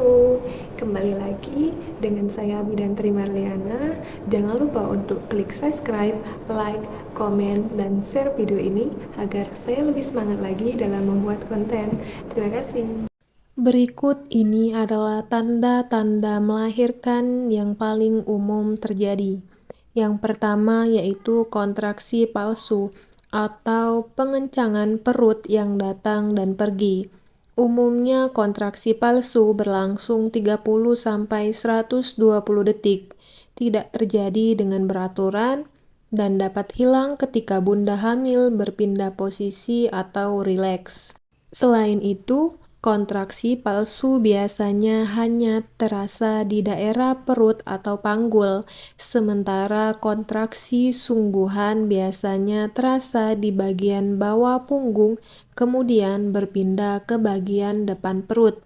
Halo, kembali lagi dengan saya Bidantri Marliana. Jangan lupa untuk klik subscribe, like, komen, dan share video ini agar saya lebih semangat lagi dalam membuat konten. Terima kasih. Berikut ini adalah tanda-tanda melahirkan yang paling umum terjadi. Yang pertama yaitu kontraksi palsu atau pengencangan perut yang datang dan pergi. Umumnya kontraksi palsu berlangsung 30-120 detik, tidak terjadi dengan beraturan, dan dapat hilang ketika bunda hamil berpindah posisi atau rileks. Selain itu, kontraksi palsu biasanya hanya terasa di daerah perut atau panggul, sementara kontraksi sungguhan biasanya terasa di bagian bawah punggung, kemudian berpindah ke bagian depan perut.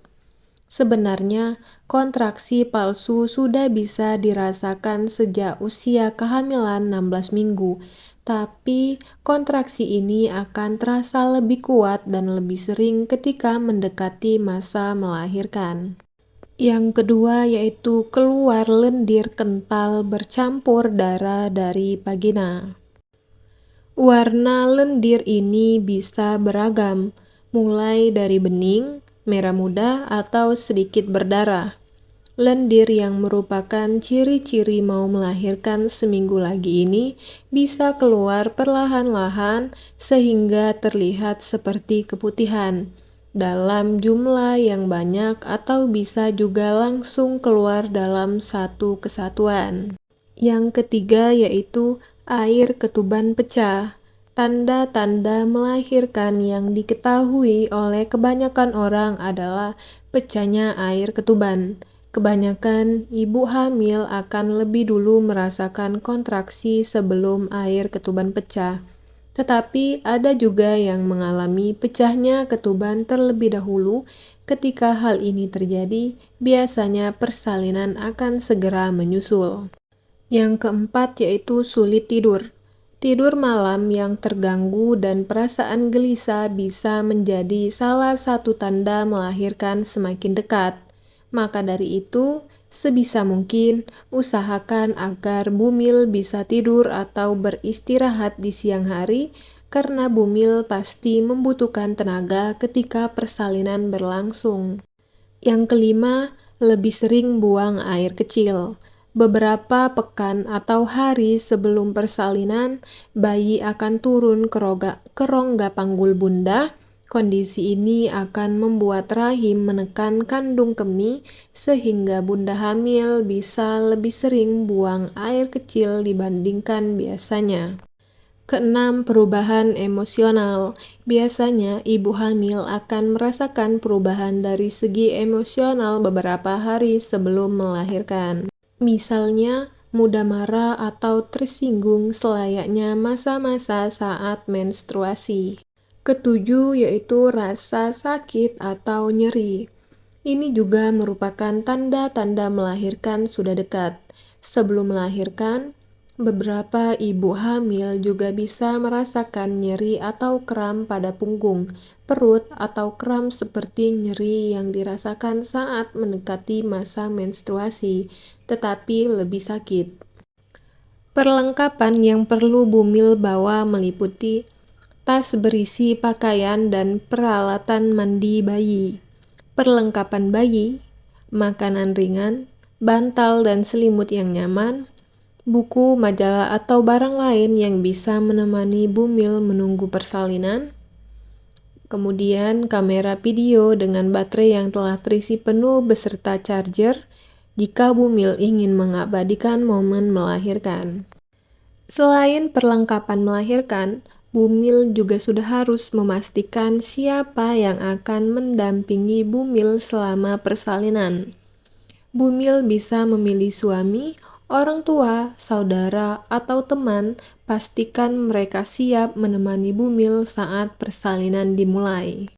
Sebenarnya, kontraksi palsu sudah bisa dirasakan sejak usia kehamilan 16 minggu, tapi kontraksi ini akan terasa lebih kuat dan lebih sering ketika mendekati masa melahirkan. Yang kedua yaitu keluar lendir kental bercampur darah dari vagina. Warna lendir ini bisa beragam, mulai dari bening, merah muda, atau sedikit berdarah. Lendir yang merupakan ciri-ciri mau melahirkan seminggu lagi ini bisa keluar perlahan-lahan sehingga terlihat seperti keputihan dalam jumlah yang banyak atau bisa juga langsung keluar dalam satu kesatuan. Yang ketiga yaitu air ketuban pecah. Tanda-tanda melahirkan yang diketahui oleh kebanyakan orang adalah pecahnya air ketuban. Kebanyakan ibu hamil akan lebih dulu merasakan kontraksi sebelum air ketuban pecah. Tetapi ada juga yang mengalami pecahnya ketuban terlebih dahulu. Ketika hal ini terjadi, biasanya persalinan akan segera menyusul. Yang keempat yaitu sulit tidur. Tidur malam yang terganggu dan perasaan gelisah bisa menjadi salah satu tanda melahirkan semakin dekat. Maka dari itu, sebisa mungkin usahakan agar bumil bisa tidur atau beristirahat di siang hari karena bumil pasti membutuhkan tenaga ketika persalinan berlangsung. Yang kelima, lebih sering buang air kecil. Beberapa pekan atau hari sebelum persalinan, bayi akan turun ke rongga panggul bunda. Kondisi ini akan membuat rahim menekan kandung kemih sehingga bunda hamil bisa lebih sering buang air kecil dibandingkan biasanya. Keenam, perubahan emosional. Biasanya ibu hamil akan merasakan perubahan dari segi emosional beberapa hari sebelum melahirkan. Misalnya, mudah marah atau tersinggung selayaknya masa-masa saat menstruasi. Ketujuh yaitu rasa sakit atau nyeri. Ini juga merupakan tanda-tanda melahirkan sudah dekat. Sebelum melahirkan, beberapa ibu hamil juga bisa merasakan nyeri atau kram pada punggung, perut, atau kram seperti nyeri yang dirasakan saat mendekati masa menstruasi, tetapi lebih sakit. Perlengkapan yang perlu bumil bawa meliputi tas berisi pakaian dan peralatan mandi bayi, perlengkapan bayi, makanan ringan, bantal dan selimut yang nyaman, buku, majalah, atau barang lain yang bisa menemani bumil menunggu persalinan. Kemudian kamera video dengan baterai yang telah terisi penuh beserta charger jika bumil ingin mengabadikan momen melahirkan. Selain perlengkapan melahirkan, bumil juga sudah harus memastikan siapa yang akan mendampingi bumil selama persalinan. Bumil bisa memilih suami, orang tua, saudara, atau teman. Pastikan mereka siap menemani bumil saat persalinan dimulai.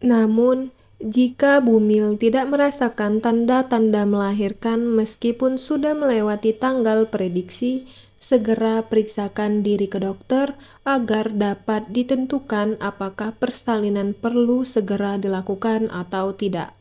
Namun, jika bumil tidak merasakan tanda-tanda melahirkan meskipun sudah melewati tanggal prediksi, segera periksakan diri ke dokter agar dapat ditentukan apakah persalinan perlu segera dilakukan atau tidak.